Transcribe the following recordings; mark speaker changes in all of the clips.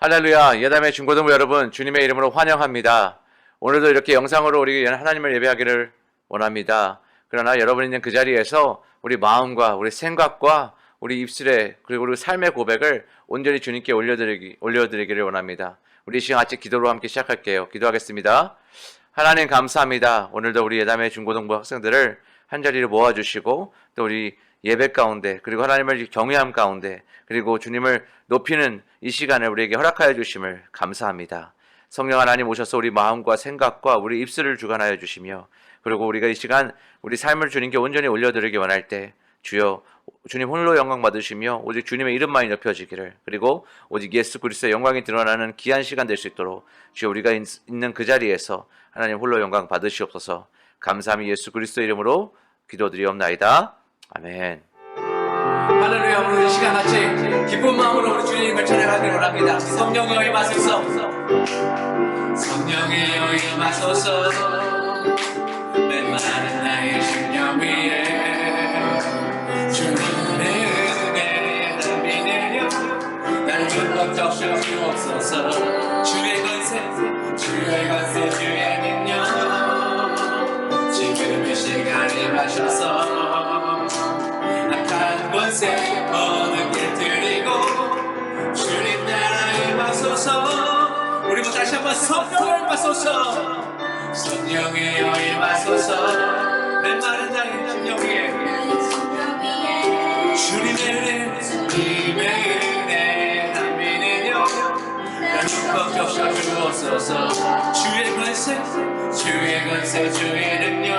Speaker 1: 할렐루야, 예담의 중고등부 여러분, 주님의 이름으로 환영합니다. 오늘도 이렇게 영상으로 우리 하나님을 예배하기를 원합니다. 그러나 여러분이 있는 그 자리에서 우리 마음과 우리 생각과 우리 입술에 그리고 우리 삶의 고백을 온전히 주님께 올려드리기를 원합니다. 우리 이 시간 같이 기도로 함께 시작할게요. 기도하겠습니다. 하나님 감사합니다. 오늘도 우리 예담의 중고등부 학생들을 한자리로 모아주시고 또 우리 예배 가운데 그리고 하나님을 경외함 가운데 그리고 주님을 높이는 이 시간을 우리에게 허락하여 주심을 감사합니다. 성령 하나님 오셔서 우리 마음과 생각과 우리 입술을 주관하여 주시며 그리고 우리가 이 시간 우리 삶을 주님께 온전히 올려드리기 원할 때 주여 주님 홀로 영광 받으시며 오직 주님의 이름만이 높여지기를 그리고 오직 예수 그리스도의 영광이 드러나는 귀한 시간 될 수 있도록 주여 우리가 있는 그 자리에서 하나님 홀로 영광 받으시옵소서. 감사함이 예수 그리스도의 이름으로 기도드리옵나이다. 아멘.
Speaker 2: 할렐루야. 오늘 이 시간 같이 기쁜 마음으로 우리 주님을 찬양하기를 원합니다. 성령이여 임하소서. 성령이여 임하소서. 메마른 나의 심령 위에 주님의 은혜에 담비 내려 나를 불러 적셔 주옵소서. 주의 권세 주의 능력 지금 이 시간 임하셔서 악한 권세 모든 게 드리고 주님 나라 임하소서. 우리 모두 다시 한번 성령을 임하소서. 성령이여 임하소서. 메마른 나의 심령 위에 주님의 은혜 담비 내려 나를 적셔 주옵소서. 주의 권세 주의 능력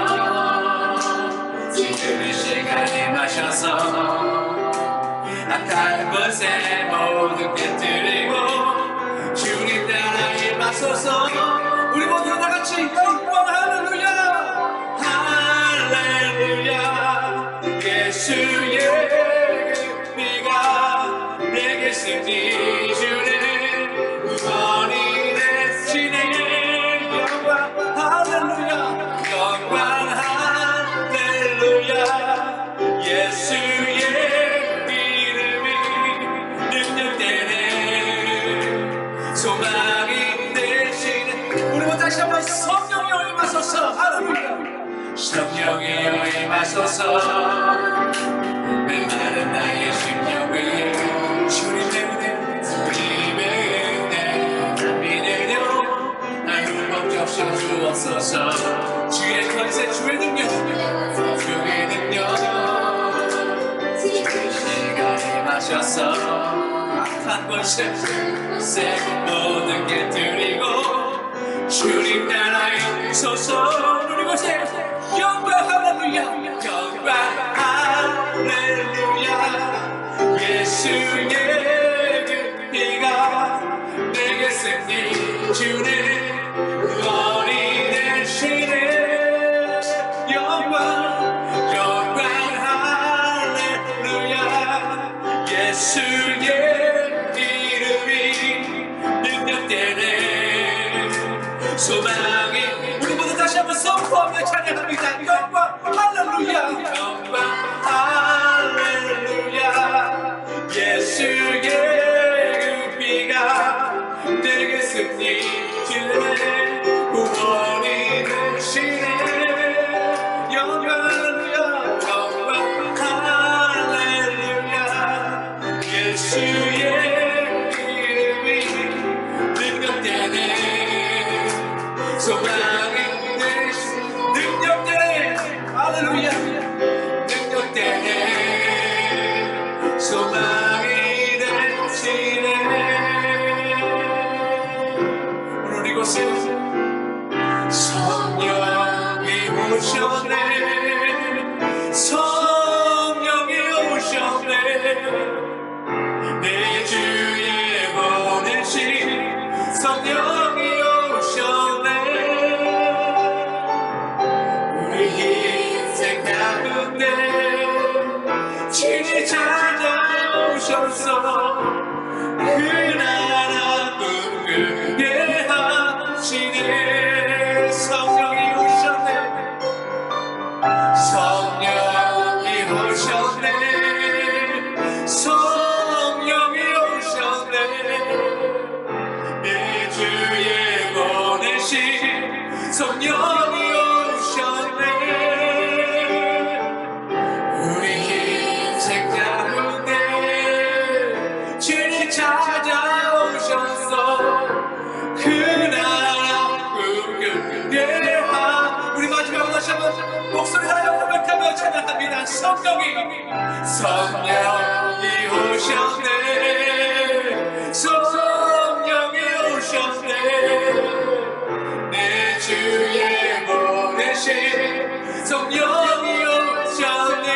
Speaker 2: 지금 이 시간 임하셔서 악한 권세 모든 게 드리고 주님 나라 임하소서. 우리 모두 다같이 영광 할렐루야 할렐루야. 예수의 피가 내게 쓰니 주는 구원이 되시네. 영광 할렐루야 영광 할렐루야. 예수의 이름이 능력되네 소망이 되시네. 우리 모두 다시 한번 성령이여 임하소서. 할렐루야. 성령이여 임하소서. 메마른 나의 심령 위에 주님의 은혜 담비 내려 날 불법 적셔 주옵소서. 주의 권세 주의 능력 시간 임하셔서 악한 권세 모든 게 드리고 주님 나라에 서서 누리고 영광 할렐루야 영광 할렐루야. 예수의 그 피가 내게 쓰니 주는 구원이 되시네. 영광 할렐루야. 예수의 이름이 능력되네 소망이. 우리 모두 다시 한번 선포하며 찬양합니다. 영광 할렐루야 영광 할렐루야. 예수의 그 피가 내게 쓰니 주의 구원이 되시네. 영광 할렐루야 영광 할렐루야. 예수의 이름이 능력되네 소망이 되신 능력 성령이 오셨네 성령이 오셨네 내 주에 보내신 성령이 오셨네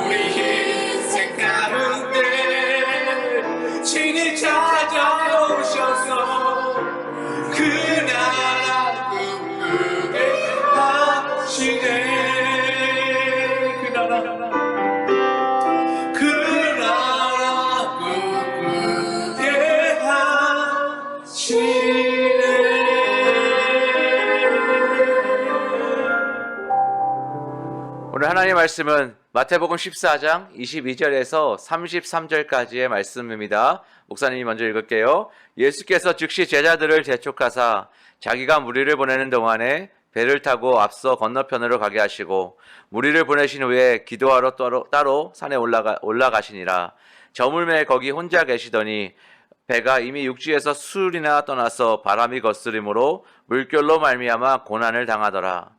Speaker 2: 우리 인생 가운데 친히 찾아오셔서 그 나라 꿈꾸게 하시네 그 나라 꿈꾸게 하시네
Speaker 1: 오늘 하나님의 말씀은 마태복음 14장 22절에서 33절까지의 말씀입니다. 목사님이 먼저 읽을게요. 예수께서 즉시 제자들을 재촉하사 자기가 무리를 보내는 동안에 배를 타고 앞서 건너편으로 가게 하시고 무리를 보내신 후에 기도하러 따로 산에 올라가시니라. 저물매 거기 혼자 계시더니 배가 이미 육지에서 수리나 떠나서 바람이 거스림으로 물결로 말미암아 고난을 당하더라.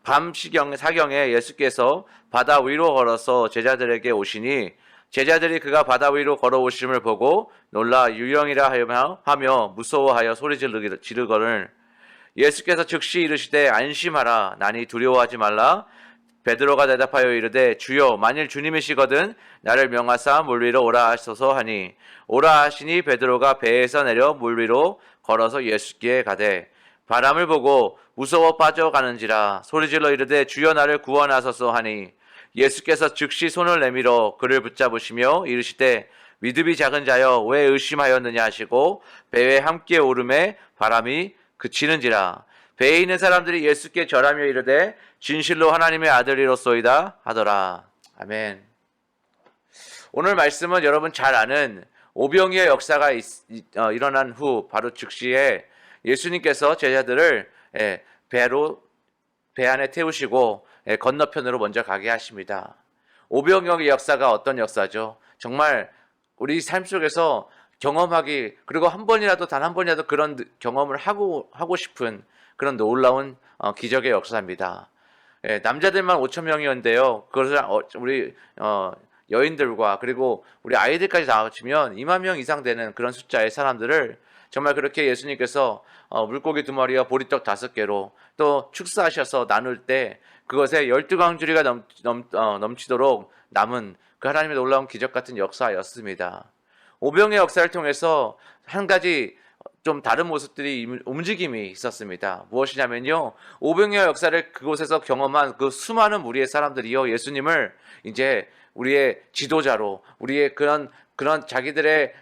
Speaker 1: 밤 사경에 예수께서 바다 위로 걸어서 제자들에게 오시니 제자들이 그가 바다 위로 걸어오심을 보고 놀라 유령이라 하며 무서워하여 소리 지르거늘 예수께서 즉시 이르시되 안심하라 나니 두려워하지 말라. 베드로가 대답하여 이르되 주여 만일 주님이시거든 나를 명하사 물 위로 오라 하소서 하니 오라 하시니 베드로가 배에서 내려 물 위로 걸어서 예수께 가되 바람을 보고 무서워 빠져가는지라 소리질러 이르되 주여 나를 구원하소서 하니 예수께서 즉시 손을 내밀어 그를 붙잡으시며 이르시되 믿음이 작은 자여 왜 의심하였느냐 하시고 배에 함께 오름에 바람이 그치는지라. 배에 있는 사람들이 예수께 절하며 이르되 진실로 하나님의 아들이로소이다 하더라. 아멘. 오늘 말씀은 여러분 잘 아는 오병이의 역사가 일어난 후 바로 즉시에 예수님께서 제자들을 배 안에 태우시고 건너편으로 먼저 가게 하십니다. 오병이어의 역사가 어떤 역사죠? 정말 우리 삶 속에서 경험하기 그리고 단 한 번이라도 그런 경험을 하고 싶은 그런 놀라운 기적의 역사입니다. 남자들만 5천 명이었는데요. 그것을 우리 여인들과 그리고 우리 아이들까지 다 합치면 2만 명 이상 되는 그런 숫자의 사람들을 정말 그렇게 예수님께서 물고기 2마리와 보리떡 5개로 또 축사하셔서 나눌 때 그것에 12광주리가 넘치도록 남은 그 하나님의 놀라운 기적 같은 역사였습니다. 오병의 역사를 통해서 한 가지 좀 다른 모습들이 움직임이 있었습니다. 무엇이냐면요, 오병의 역사를 그곳에서 경험한 그 수많은 무리의 사람들이요 예수님을 이제 우리의 지도자로 우리의 그런 자기들의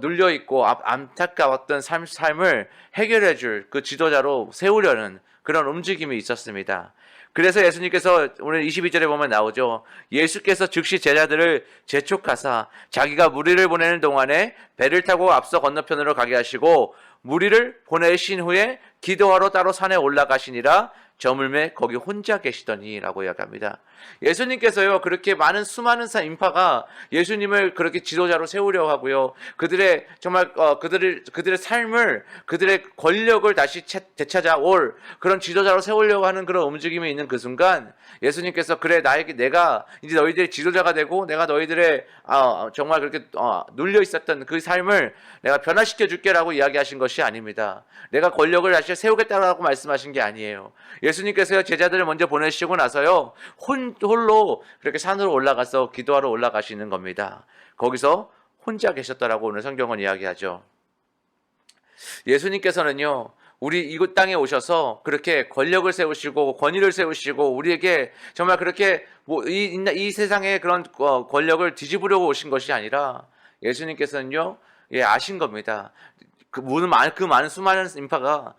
Speaker 1: 눌려 있고 안타까웠던 삶을 해결해 줄 그 지도자로 세우려는 그런 움직임이 있었습니다. 그래서 예수님께서 오늘 22절에 보면 나오죠. 예수께서 즉시 제자들을 재촉하사 자기가 무리를 보내는 동안에 배를 타고 앞서 건너편으로 가게 하시고 무리를 보내신 후에 기도하러 따로 산에 올라가시니라. 저물매 거기 혼자 계시더니 라고 이야기합니다. 예수님께서요 그렇게 수많은 인파가 예수님을 그렇게 지도자로 세우려고 하고요 그들의 정말 그들의 삶을 그들의 권력을 다시 되찾아올 그런 지도자로 세우려고 하는 그런 움직임이 있는 그 순간 예수님께서 그래 내가 이제 너희들의 지도자가 되고 내가 너희들의 정말 그렇게 눌려 있었던 그 삶을 내가 변화시켜 줄게라고 이야기하신 것이 아닙니다. 내가 권력을 다시 세우겠다라고 말씀하신 게 아니에요. 예수님께서요 제자들을 먼저 보내시고 나서요 홀로 그렇게 산으로 올라가서 기도하러 올라가시는 겁니다. 거기서 혼자 계셨다라고 오늘 성경은 이야기하죠. 예수님께서는요 우리 이곳 땅에 오셔서 그렇게 권력을 세우시고 권위를 세우시고 우리에게 정말 그렇게 이 세상의 그런 권력을 뒤집으려고 오신 것이 아니라 예수님께서는요 아신 겁니다. 그 많은 수많은 인파가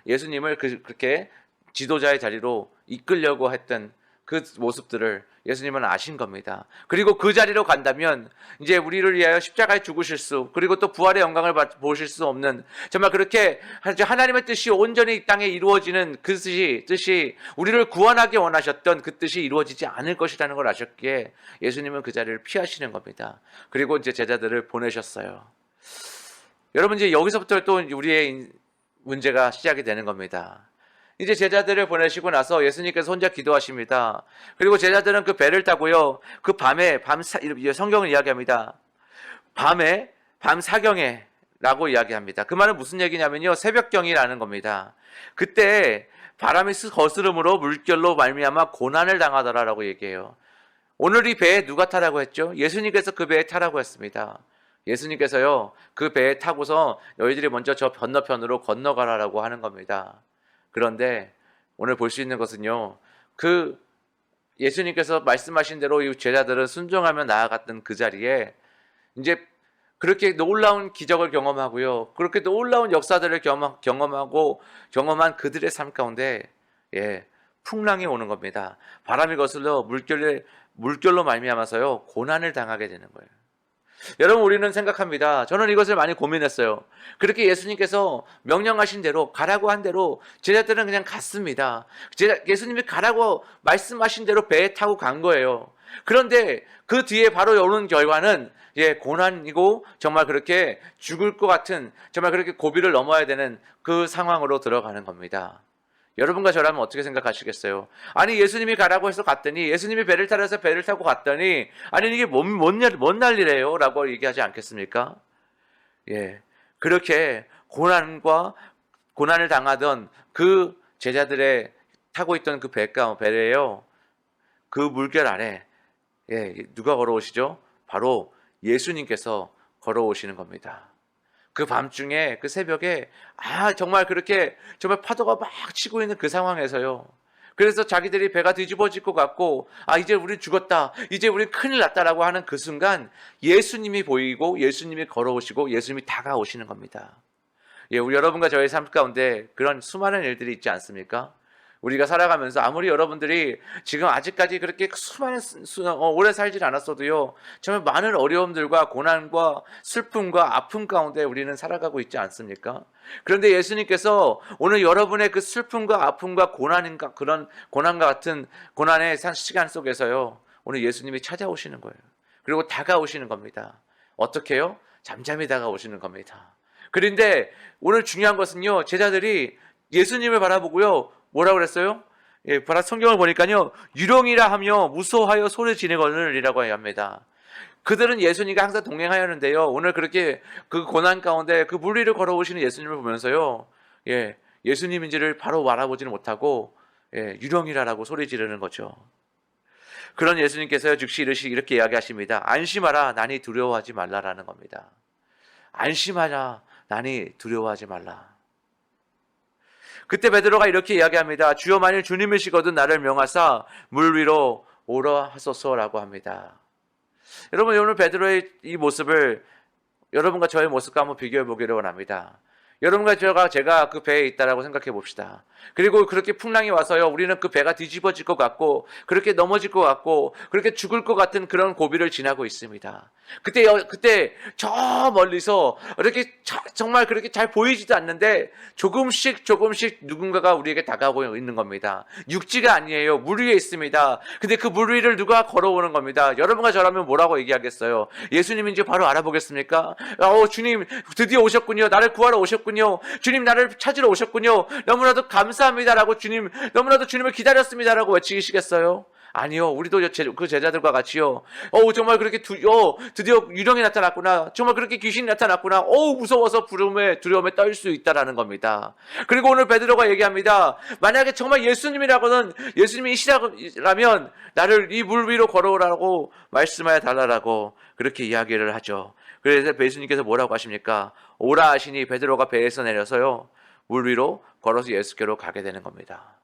Speaker 1: 예수님을 그렇게 지도자의 자리로 이끌려고 했던 그 모습들을 예수님은 아신 겁니다. 그리고 그 자리로 간다면 이제 우리를 위하여 십자가에 죽으실 그리고 또 부활의 영광을 보실 수 없는 정말 그렇게 하나님의 뜻이 온전히 이 땅에 이루어지는 그 뜻이 우리를 구원하기 원하셨던 그 뜻이 이루어지지 않을 것이라는 걸 아셨기에 예수님은 그 자리를 피하시는 겁니다. 그리고 이제 제자들을 보내셨어요. 여러분 이제 여기서부터 또 우리의 문제가 시작이 되는 겁니다. 이제 제자들을 보내시고 나서 예수님께서 혼자 기도하십니다. 그리고 제자들은 그 배를 타고요. 그 밤에 성경을 이야기합니다. 밤에 밤 사경에 라고 이야기합니다. 그 말은 무슨 얘기냐면요. 새벽경이라는 겁니다. 그때 바람이 거스름으로 물결로 말미암아 고난을 당하더라라고 얘기해요. 오늘 이 배에 누가 타라고 했죠? 예수님께서 그 배에 타라고 했습니다. 예수님께서요, 그 배에 타고서 너희들이 먼저 저 건너편으로 건너가라라고 하는 겁니다. 그런데 오늘 볼 수 있는 것은요, 그 예수님께서 말씀하신 대로 이 제자들은 순종하며 나아갔던 그 자리에 이제 그렇게 놀라운 기적을 경험하고요, 그렇게 놀라운 역사들을 경험한 그들의 삶 가운데 풍랑이 오는 겁니다. 바람이 거슬러 물결로 말미암아서요 고난을 당하게 되는 거예요. 여러분, 우리는 생각합니다. 저는 이것을 많이 고민했어요. 그렇게 예수님께서 명령하신 대로, 가라고 한 대로 제자들은 그냥 갔습니다. 예수님이 가라고 말씀하신 대로 배에 타고 간 거예요. 그런데 그 뒤에 바로 오는 결과는 고난이고, 정말 그렇게 죽을 것 같은, 정말 그렇게 고비를 넘어야 되는 그 상황으로 들어가는 겁니다. 여러분과 저라면 어떻게 생각하시겠어요? 아니, 예수님이 가라고 해서 갔더니, 예수님이 배를 타라서 배를 타고 갔더니, 아니, 이게 뭔 난리래요? 라고 얘기하지 않겠습니까? 그렇게 고난을 당하던 그 제자들의 타고 있던 그 배래요. 그 물결 아래, 누가 걸어오시죠? 바로 예수님께서 걸어오시는 겁니다. 그 밤중에, 그 새벽에, 정말 그렇게, 정말 파도가 막 치고 있는 그 상황에서요. 그래서 자기들이 배가 뒤집어질 것 같고, 이제 우리 죽었다, 이제 우리 큰일 났다라고 하는 그 순간, 예수님이 보이고, 예수님이 걸어오시고, 예수님이 다가오시는 겁니다. 우리 여러분과 저의 삶 가운데 그런 수많은 일들이 있지 않습니까? 우리가 살아가면서 아무리 여러분들이 지금 아직까지 그렇게 오래 살질 않았어도요, 정말 많은 어려움들과 고난과 슬픔과 아픔 가운데 우리는 살아가고 있지 않습니까? 그런데 예수님께서 오늘 여러분의 그 슬픔과 아픔과 그런 고난과 같은 고난의 시간 속에서요, 오늘 예수님이 찾아오시는 거예요. 그리고 다가오시는 겁니다. 어떻게요? 잠잠히 다가오시는 겁니다. 그런데 오늘 중요한 것은요, 제자들이 예수님을 바라보고요, 뭐라고 그랬어요? 성경을 보니까요, 유령이라 하며 무서워하여 소리 지르거늘이라고 합니다. 그들은 예수님과 항상 동행하였는데요, 오늘 그렇게 그 고난 가운데 그 물 위를 걸어오시는 예수님을 보면서요, 예수님인지를 바로 알아보지는 못하고 유령이라고 소리 지르는 거죠. 그런 예수님께서요, 즉시 이렇게 이야기하십니다. 안심하라, 나니 두려워하지 말라라는 겁니다. 안심하라, 나니 두려워하지 말라. 그때 베드로가 이렇게 이야기합니다. 주여, 만일 주님이시거든 나를 명하사 물 위로 오라 하소서라고 합니다. 여러분, 오늘 베드로의 이 모습을 여러분과 저의 모습과 한번 비교해 보기를 원합니다. 여러분과 제가 그 배에 있다라고 생각해 봅시다. 그리고 그렇게 풍랑이 와서요, 우리는 그 배가 뒤집어질 것 같고, 그렇게 넘어질 것 같고, 그렇게 죽을 것 같은 그런 고비를 지나고 있습니다. 그때 저 멀리서 이렇게 정말 그렇게 잘 보이지도 않는데 조금씩 누군가가 우리에게 다가오고 있는 겁니다. 육지가 아니에요. 물 위에 있습니다. 근데 그 물 위를 누가 걸어오는 겁니다. 여러분과 저라면 뭐라고 얘기하겠어요? 예수님인지 바로 알아보겠습니까? 주님 드디어 오셨군요. 나를 구하러 오셨군요. 주님 나를 찾으러 오셨군요. 너무나도 감사합니다라고 너무나도 주님을 기다렸습니다라고 외치시겠어요? 아니요. 우리도 그 제자들과 같이요. 정말 그렇게 드디어 유령이 나타났구나. 정말 그렇게 귀신이 나타났구나. 무서워서 두려움에 떨 수 있다라는 겁니다. 그리고 오늘 베드로가 얘기합니다. 만약에 정말 예수님이시라면 나를 이 물 위로 걸어오라고 말씀하여 달라라고 그렇게 이야기를 하죠. 그래서 예수님께서 뭐라고 하십니까? 오라 하시니 베드로가 배에서 내려서요, 물 위로 걸어서 예수께로 가게 되는 겁니다.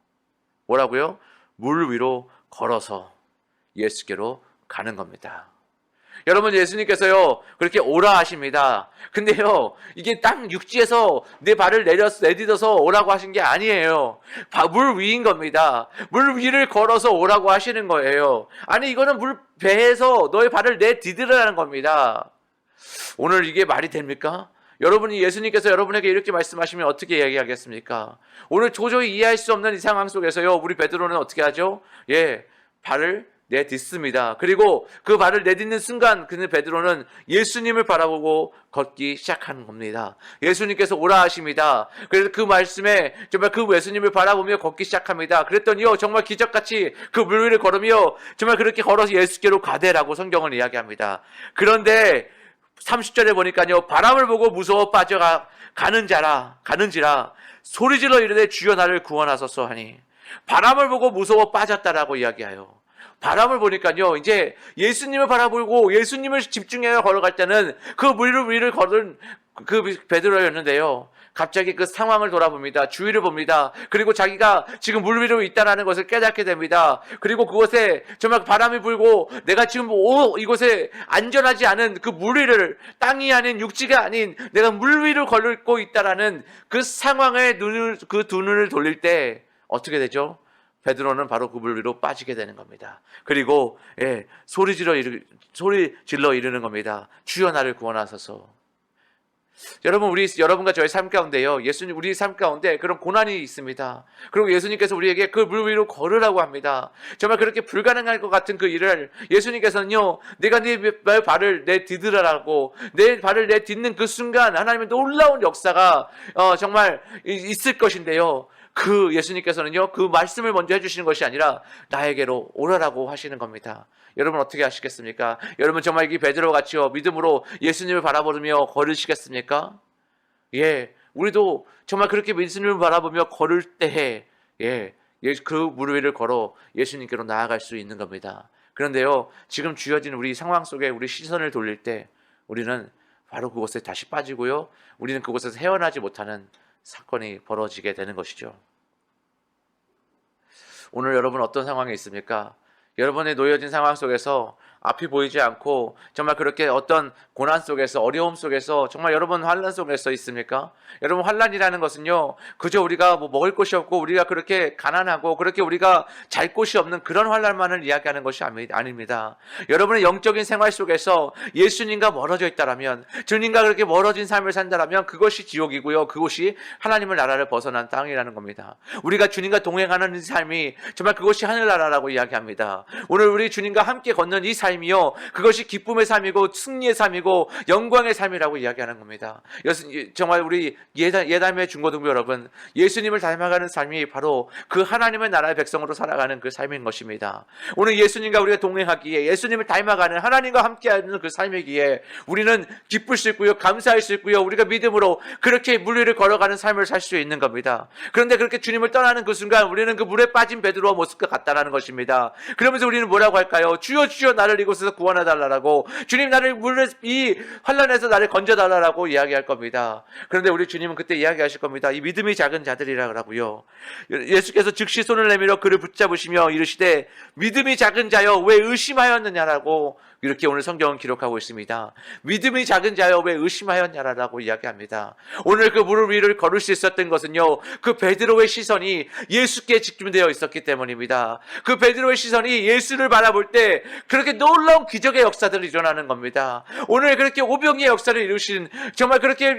Speaker 1: 뭐라고요? 물 위로 걸어서 예수께로 가는 겁니다. 여러분, 예수님께서요 그렇게 오라 하십니다. 근데요, 이게 딱 육지에서 내 발을 내딛어서 오라고 하신 게 아니에요. 물 위인 겁니다. 물 위를 걸어서 오라고 하시는 거예요. 아니, 이거는 배에서 너의 발을 내디디라는 겁니다. 오늘 이게 말이 됩니까? 여러분이 예수님께서 여러분에게 이렇게 말씀하시면 어떻게 이야기하겠습니까? 오늘 도저히 이해할 수 없는 이 상황 속에서요, 우리 베드로는 어떻게 하죠? 발을 내딛습니다. 그리고 그 발을 내딛는 순간 그는 베드로는 예수님을 바라보고 걷기 시작하는 겁니다. 예수님께서 오라 하십니다. 그래서 그 말씀에 정말 그 예수님을 바라보며 걷기 시작합니다. 그랬더니요 정말 기적같이 그 물 위를 걸으며 정말 그렇게 걸어서 예수께로 가되라고 성경은 이야기합니다. 그런데 30절에 보니까요 바람을 보고 무서워 가는지라 소리질러 이르되 주여 나를 구원하소서 하니 바람을 보고 무서워 빠졌다라고 이야기해요. 바람을 보니까요 이제 예수님을 바라보고 예수님을 집중해서 걸어갈 때는 그 물 위를 걸은 그 베드로였는데요 갑자기 그 상황을 돌아봅니다. 주위를 봅니다. 그리고 자기가 지금 물 위로 있다는 것을 깨닫게 됩니다. 그리고 그곳에 정말 바람이 불고 내가 지금 이곳에 안전하지 않은 그 물 위를 땅이 아닌 육지가 아닌 내가 물 위를 걸고 있다라는 그 상황에 그 두 눈을 돌릴 때 어떻게 되죠? 베드로는 바로 그 물 위로 빠지게 되는 겁니다. 그리고 소리 질러 이르는 겁니다. 주여 나를 구원하소서. 여러분 여러분과 저의 삶 가운데요 예수님 우리 삶 가운데 그런 고난이 있습니다. 그리고 예수님께서 우리에게 그 물 위로 걸으라고 합니다. 정말 그렇게 불가능할 것 같은 그 일을 예수님께서는요 내가 네 발을 내디드라라고 내 발을 내딛는 그 순간 하나님의 놀라운 역사가 정말 있을 것인데요 그 예수님께서는요 그 말씀을 먼저 해주시는 것이 아니라 나에게로 오라라고 하시는 겁니다. 여러분 어떻게 하시겠습니까? 여러분 정말 이 베드로 같이요 믿음으로 예수님을 바라보며 걸으시겠습니까? 우리도 정말 그렇게 예수님을 바라보며 걸을 때에 그 물 위를 걸어 예수님께로 나아갈 수 있는 겁니다. 그런데요 지금 주어진 우리 상황 속에 우리 시선을 돌릴 때 우리는 바로 그곳에 다시 빠지고요 우리는 그곳에서 헤어나지 못하는 사건이 벌어지게 되는 것이죠. 오늘 여러분 어떤 상황에 있습니까? 여러분의 놓여진 상황 속에서 앞이 보이지 않고 정말 그렇게 어떤 고난 속에서 어려움 속에서 정말 여러분 환난 속에서 있습니까? 여러분 환난이라는 것은요 그저 우리가 뭐 먹을 것이 없고 우리가 그렇게 가난하고 그렇게 우리가 잘 곳이 없는 그런 환난만을 이야기하는 것이 아닙니다. 여러분의 영적인 생활 속에서 예수님과 멀어져 있다라면 주님과 그렇게 멀어진 삶을 산다라면 그것이 지옥이고요 그곳이 하나님의 나라를 벗어난 땅이라는 겁니다. 우리가 주님과 동행하는 삶이 정말 그것이 하늘나라라고 이야기합니다. 오늘 우리 주님과 함께 걷는 이 삶이요 그것이 기쁨의 삶이고 승리의 삶이고 영광의 삶이라고 이야기하는 겁니다. 정말 우리 예담의 중고등부 여러분 예수님을 닮아가는 삶이 바로 그 하나님의 나라의 백성으로 살아가는 그 삶인 것입니다. 오늘 예수님과 우리가 동행하기에 예수님을 닮아가는 하나님과 함께하는 그 삶이기에 우리는 기쁠 수 있고요 감사할 수 있고요 우리가 믿음으로 그렇게 물 위를 걸어가는 삶을 살 수 있는 겁니다. 그런데 그렇게 주님을 떠나는 그 순간 우리는 그 물에 빠진 베드로와 모습과 같다라는 것입니다. 그러면서 우리는 뭐라고 할까요? 주여 주여 나를 이곳에서 구원해달라고 주님 나를 이 환난에서 나를 건져달라고 이야기할 겁니다. 그런데 우리 주님은 그때 이야기하실 겁니다. 이 믿음이 작은 자들이라고요. 예수께서 즉시 손을 내밀어 그를 붙잡으시며 이르시되 믿음이 작은 자여 왜 의심하였느냐라고 이렇게 오늘 성경은 기록하고 있습니다. 믿음이 작은 자여 왜 의심하였냐라고 이야기합니다. 오늘 그 물 위를 걸을 수 있었던 것은요 그 베드로의 시선이 예수께 집중되어 있었기 때문입니다. 그 베드로의 시선이 예수를 바라볼 때 그렇게 놀라운 기적의 역사들이 일어나는 겁니다. 오늘 그렇게 오병이의 역사를 이루신 정말 그렇게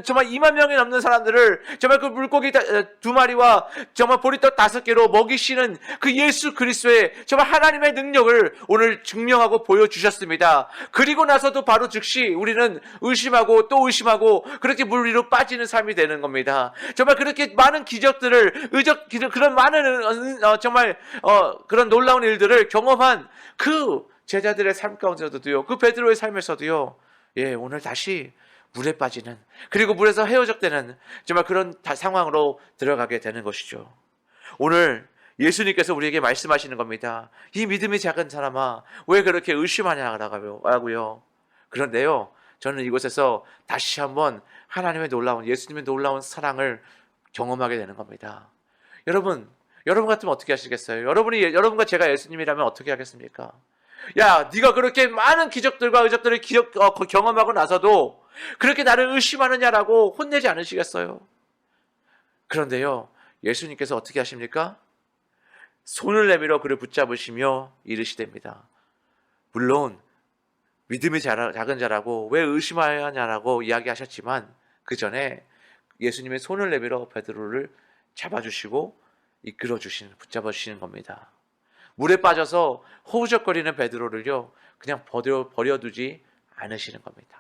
Speaker 1: 정말 2만 명이 넘는 사람들을 정말 그 물고기 2마리와 정말 보리떡 5개로 먹이시는 그 예수 그리스도의 정말 하나님의 능력을 오늘 증명하고 보여주셨습니다. 그리고 나서도 바로 즉시 우리는 의심하고 또 의심하고 그렇게 물 위로 빠지는 삶이 되는 겁니다. 정말 그렇게 많은 기적들을 그런 많은 정말 그런 놀라운 일들을 경험한 그 제자들의 삶 가운데서도요 그 베드로의 삶에서도요 오늘 다시 물에 빠지는 그리고 물에서 헤어적되는 정말 그런 상황으로 들어가게 되는 것이죠. 오늘 예수님께서 우리에게 말씀하시는 겁니다. 이 믿음이 작은 사람아 왜 그렇게 의심하냐라고요. 그런데요 저는 이곳에서 다시 한번 하나님의 놀라운 예수님의 놀라운 사랑을 경험하게 되는 겁니다. 여러분 같으면 어떻게 하시겠어요? 여러분과 제가 예수님이라면 어떻게 하겠습니까? 야, 네가 그렇게 많은 기적들과 의적들을 경험하고 나서도 그렇게 나를 의심하느냐라고 혼내지 않으시겠어요? 그런데요, 예수님께서 어떻게 하십니까? 손을 내밀어 그를 붙잡으시며 이르시됩니다. 물론 믿음이 작은 자라고 왜 의심하냐라고 이야기하셨지만 그 전에 예수님의 손을 내밀어 베드로를 잡아주시고 붙잡아주시는 겁니다. 물에 빠져서 허우적거리는 베드로를요 그냥 버려두지 않으시는 겁니다.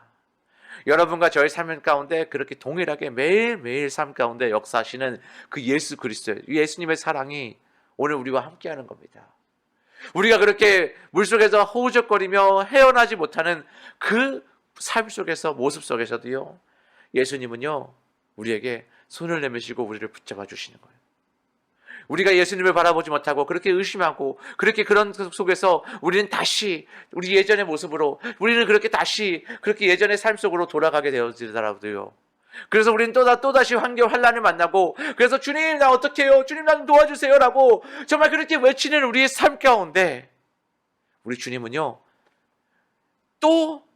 Speaker 1: 여러분과 저의 삶 가운데 그렇게 동일하게 매일매일 삶 가운데 역사하시는 그 예수 그리스도, 예수님의 사랑이 오늘 우리와 함께하는 겁니다. 우리가 그렇게 물속에서 허우적거리며 헤어나지 못하는 그 삶 속에서, 모습 속에서도요 예수님은요 우리에게 손을 내미시고 우리를 붙잡아 주시는 거예요. 우리가 예수님을 바라보지 못하고 그렇게 의심하고 그렇게 그런 속에서 우리는 다시 우리 예전의 모습으로, 우리는 그렇게 다시 그렇게 예전의 삶 속으로 돌아가게 되어지더라도요, 그래서 우리는 또다시 환란을 만나고, 그래서 주님 나 어떻게 해요? 주님 나 도와주세요 라고 정말 그렇게 외치는 우리의 삶 가운데 우리 주님은요 너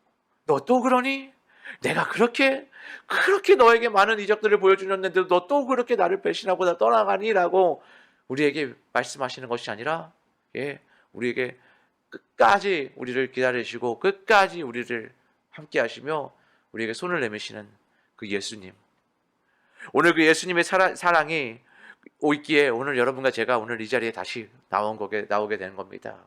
Speaker 1: 또 그러니? 내가 그렇게 너에게 많은 이적들을 보여주셨는데도 너 또 그렇게 나를 배신하고 나 떠나가니? 라고 우리에게 말씀하시는 것이 아니라 우리에게 끝까지 우리를 기다리시고 끝까지 우리를 함께 하시며 우리에게 손을 내미시는 그 예수님, 오늘 그 예수님의 사랑이 있기에 오늘 여러분과 제가 오늘 이 자리에 다시 나오게 되는 겁니다.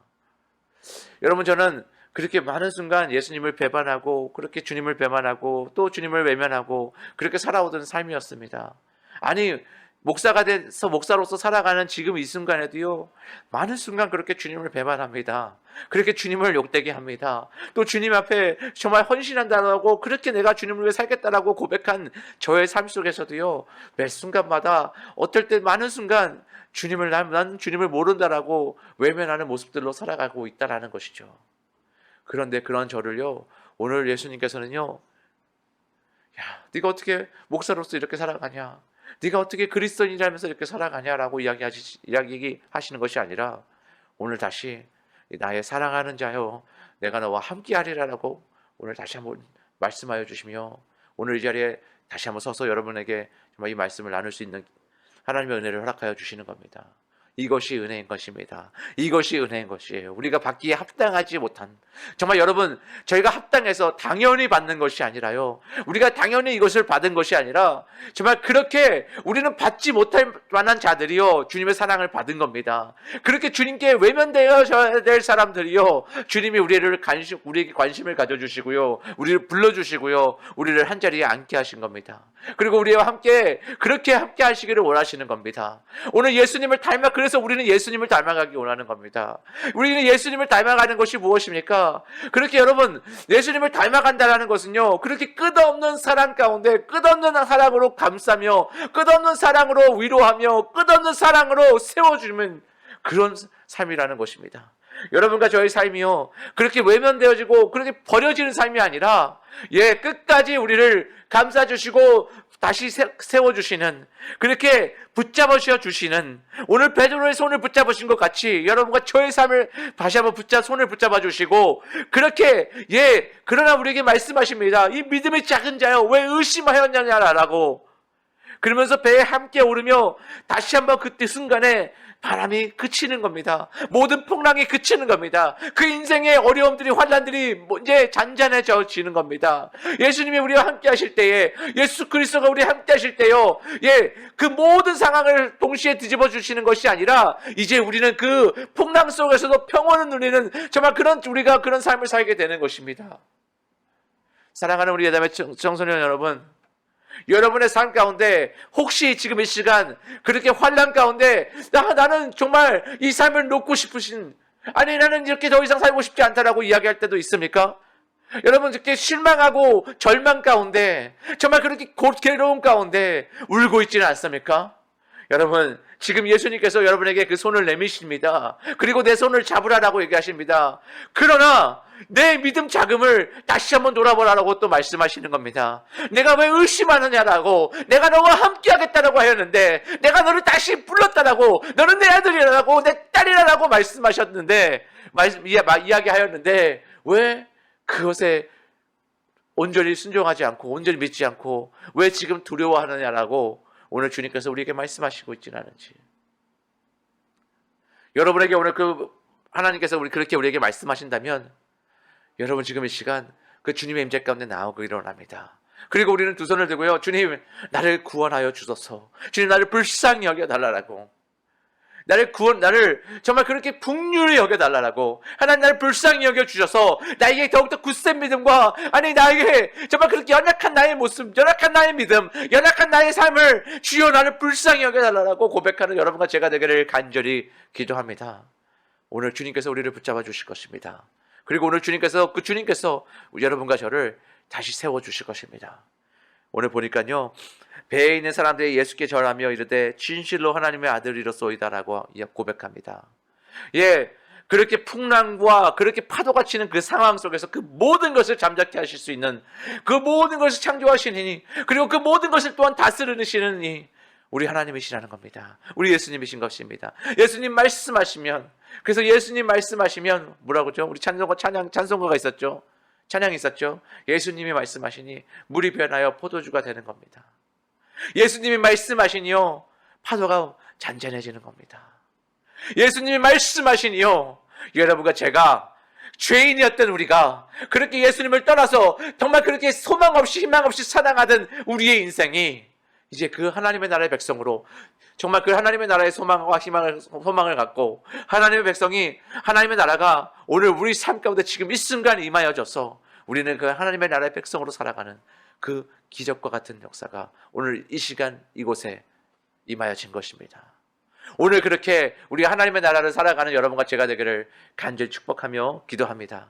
Speaker 1: 여러분, 저는 그렇게 많은 순간 예수님을 배반하고 그렇게 주님을 배반하고 또 주님을 외면하고 그렇게 살아오던 삶이었습니다. 아니, 목사가 돼서 목사로서 살아가는 지금 이 순간에도요 많은 순간 그렇게 주님을 배반합니다. 그렇게 주님을 욕되게 합니다. 또 주님 앞에 정말 헌신한다고 그렇게 내가 주님을 위해 살겠다라고 고백한 저의 삶 속에서도요 매 순간마다 어떨 때 많은 순간 난 주님을 모른다라고 외면하는 모습들로 살아가고 있다라는 것이죠. 그런데 그런 저를요 오늘 예수님께서는요, 야, 네가 어떻게 목사로서 이렇게 살아가냐, 네가 어떻게 그리스도인이라면서 이렇게 살아가냐라고 이야기하시는 것이 아니라 오늘 다시 나의 사랑하는 자여 내가 너와 함께하리라라고 오늘 다시 한번 말씀하여 주시며 오늘 이 자리에 다시 한번 서서 여러분에게 정말 이 말씀을 나눌 수 있는 하나님의 은혜를 허락하여 주시는 겁니다. 이것이 은혜인 것입니다. 이것이 은혜인 것이에요. 우리가 받기에 합당하지 못한, 정말 여러분, 저희가 합당해서 당연히 받는 것이 아니라요, 우리가 당연히 이것을 받은 것이 아니라 정말 그렇게 우리는 받지 못할 만한 자들이요 주님의 사랑을 받은 겁니다. 그렇게 주님께 외면되어야 될 사람들이요 주님이 우리에게 관심을 가져주시고요, 우리를 불러주시고요, 우리를 한자리에 앉게 하신 겁니다. 그리고 우리와 함께 그렇게 함께 하시기를 원하시는 겁니다. 오늘 예수님을 그래서 우리는 예수님을 닮아가기 원하는 겁니다. 우리는 예수님을 닮아가는 것이 무엇입니까? 그렇게 여러분, 예수님을 닮아간다는 것은요 그렇게 끝없는 사랑 가운데 끝없는 사랑으로 감싸며 끝없는 사랑으로 위로하며 끝없는 사랑으로 세워주는 그런 삶이라는 것입니다. 여러분과 저의 삶이요 그렇게 외면되어지고 그렇게 버려지는 삶이 아니라 끝까지 우리를 감싸주시고 다시 세워주시는, 그렇게 붙잡으셔 주시는, 오늘 베드로의 손을 붙잡으신 것 같이 여러분과 저의 삶을 다시 한번 손을 붙잡아 주시고 그렇게 그러나 우리에게 말씀하십니다. 이 믿음의 작은 자여 왜 의심하였냐라고. 그러면서 배에 함께 오르며 다시 한번 그때 순간에 바람이 그치는 겁니다. 모든 풍랑이 그치는 겁니다. 그 인생의 어려움들이, 환난들이 이제 잔잔해지는 겁니다. 예수님이 우리와 함께 하실 때에, 예수 그리스도가 우리와 함께 하실 때요 그 모든 상황을 동시에 뒤집어 주시는 것이 아니라 이제 우리는 그 풍랑 속에서도 평온을 누리는 정말 우리가 그런 삶을 살게 되는 것입니다. 사랑하는 우리 예담의 청소년 여러분, 여러분의 삶 가운데 혹시 지금 이 시간 그렇게 환난 가운데 나는 정말 이 삶을 놓고 싶으신, 아니 나는 이렇게 더 이상 살고 싶지 않다라고 이야기할 때도 있습니까? 여러분, 이렇게 실망하고 절망 가운데 정말 그렇게 괴로움 가운데 울고 있지는 않습니까? 여러분, 지금 예수님께서 여러분에게 그 손을 내미십니다. 그리고 내 손을 잡으라라고 얘기하십니다. 그러나 내 믿음 자금을 다시 한번 돌아보라라고 또 말씀하시는 겁니다. 내가 왜 의심하느냐라고, 내가 너와 함께 하겠다라고 하였는데, 내가 너를 다시 불렀다라고, 너는 내 아들이라고 내 딸이라고 말씀하셨는데, 이야기하였는데 왜 그것에 온전히 순종하지 않고 온전히 믿지 않고 왜 지금 두려워하느냐라고 오늘 주님께서 우리에게 말씀하시고 있지는 않은지. 여러분에게 오늘 하나님께서 그렇게 우리에게 말씀하신다면 여러분 지금 이 시간 그 주님의 임재 가운데 나오기를 원합니다. 그리고 우리는 두 손을 들고요, 주님 나를 구원하여 주소서, 주님 나를 불쌍히 여겨달라고, 나를 정말 그렇게 긍휼히 여겨달라고 하나님 나를 불쌍히 여겨주셔서 나에게 더욱더 굳센 믿음과 나에게 정말 그렇게 연약한 나의 모습, 연약한 나의 믿음, 연약한 나의 삶을 주여 나를 불쌍히 여겨달라고 고백하는 여러분과 제가 되기를 간절히 기도합니다. 오늘 주님께서 우리를 붙잡아 주실 것입니다. 그리고 오늘 주님께서 여러분과 저를 다시 세워주실 것입니다. 오늘 보니까요, 배에 있는 사람들이 예수께 절하며 이르되 진실로 하나님의 아들이로소이다라고 고백합니다. 그렇게 풍랑과 그렇게 파도가 치는 그 상황 속에서 그 모든 것을 잠잠케 하실 수 있는, 그 모든 것을 창조하시니, 그리고 그 모든 것을 또한 다스리시는 이 우리 하나님이시라는 겁니다. 우리 예수님이신 것입니다. 예수님 말씀하시면, 그래서 예수님 말씀하시면 뭐라고죠? 우리 찬송가가 있었죠. 찬양이 있었죠. 예수님이 말씀하시니 물이 변하여 포도주가 되는 겁니다. 예수님이 말씀하시니요, 파도가 잔잔해지는 겁니다. 예수님이 말씀하시니요, 여러분과 제가, 죄인이었던 우리가 그렇게 예수님을 떠나서 정말 그렇게 소망 없이 희망 없이 살아가던 우리의 인생이 이제 그 하나님의 나라의 백성으로, 정말 그 하나님의 나라의 소망과 소망을 갖고 하나님의 백성이, 하나님의 나라가 오늘 우리 삶 가운데 지금 이 순간 임하여져서 우리는 그 하나님의 나라의 백성으로 살아가는 그 기적과 같은 역사가 오늘 이 시간 이곳에 임하여진 것입니다. 오늘 그렇게 우리 하나님의 나라를 살아가는 여러분과 제가 되기를 간절히 축복하며 기도합니다.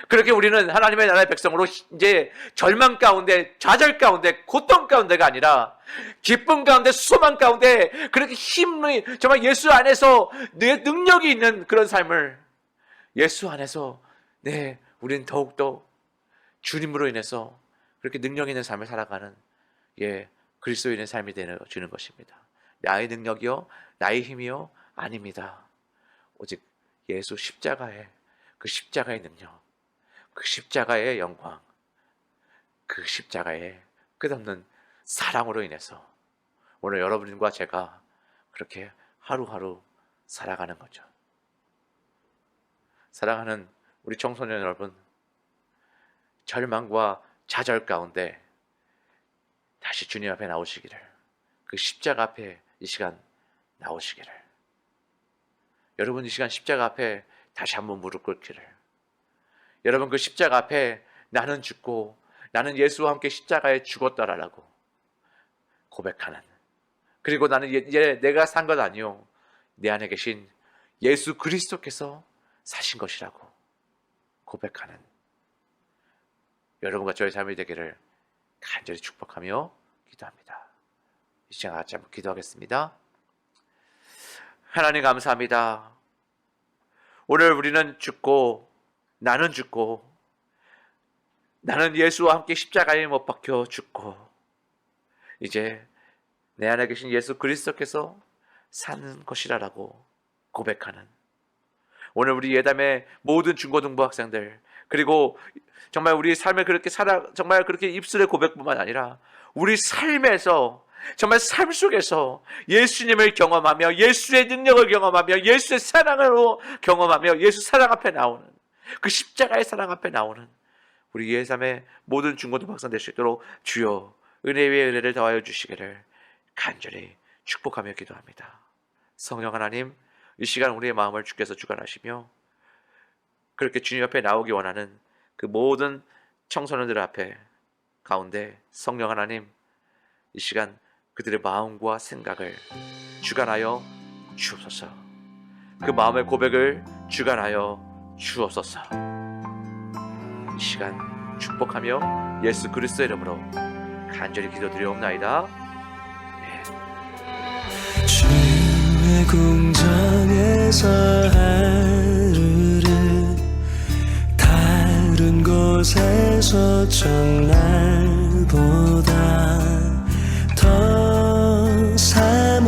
Speaker 1: 그렇게 우리는 하나님의 나라의 백성으로 이제 절망 가운데, 좌절 가운데, 고통 가운데가 아니라 기쁨 가운데, 소망 가운데, 그렇게 힘이 정말 예수 안에서 내 능력이 있는 그런 삶을, 예수 안에서 우리는 더욱더 주님으로 인해서 그렇게 능력 있는 삶을 살아가는 그리스도인의 삶이 되어지는 것입니다. 나의 능력이요, 나의 힘이요 아닙니다. 오직 예수 십자가의 그 십자가의 능력, 그 십자가의 영광, 그 십자가의 끝없는 사랑으로 인해서 오늘 여러분과 제가 그렇게 하루하루 살아가는 거죠. 사랑하는 우리 청소년 여러분, 절망과 좌절 가운데 다시 주님 앞에 나오시기를, 그 십자가 앞에 이 시간 나오시기를, 여러분 이 시간 십자가 앞에 다시 한번 무릎 꿇기를, 여러분 그 십자가 앞에 나는 죽고 나는 예수와 함께 십자가에 죽었다라고 고백하는, 그리고 나는 이제 내가 산 것 아니요, 내 안에 계신 예수 그리스도께서 사신 것이라고 고백하는 여러분과 저의 삶이 되기를 간절히 축복하며 기도합니다. 이 시간 같이 한번 기도하겠습니다. 하나님 감사합니다. 오늘 우리는 죽고, 나는 죽고, 나는 예수와 함께 십자가에 못 박혀 죽고, 이제 내 안에 계신 예수 그리스도께서 사는 것이라고 고백하는, 오늘 우리 예담의 모든 중고등부 학생들, 그리고 정말 우리 삶을 그렇게 정말 그렇게 입술의 고백뿐만 아니라 우리 삶에서, 정말 삶 속에서 예수님을 경험하며, 예수의 능력을 경험하며, 예수의 사랑으로 경험하며, 예수 사랑 앞에 나오는, 그 십자가의 사랑 앞에 나오는 우리 예담의 모든 중고등부 학생 될 수 있도록 주여 은혜 위에 은혜를 더하여 주시기를 간절히 축복하며 기도합니다. 성령 하나님, 이 시간 우리의 마음을 주께서 주관하시며 그렇게 주님 앞에 나오기 원하는 그 모든 청소년들 앞에 가운데 성령 하나님, 이 시간 그들의 마음과 생각을 주관하여 주옵소서. 그 마음의 고백을 주관하여 주옵소서. 이 시간 축복하며 예수 그리스도의 이름으로 간절히 기도드리옵나이다.
Speaker 3: 주의 궁정에서 하루를 다른 곳에서 전날보다 더 사모합니다.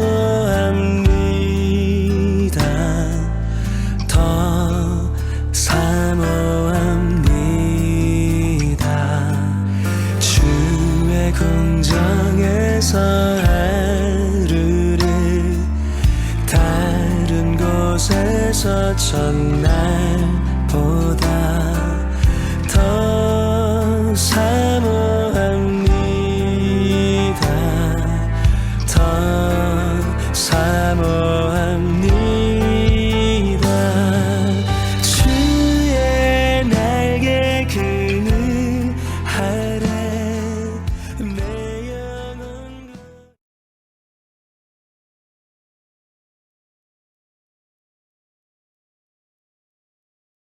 Speaker 3: 더 사모합니다. 주의 궁정에서 하루를 다른 곳에서 전날보다 더 사모합니다. 더 사모합니다.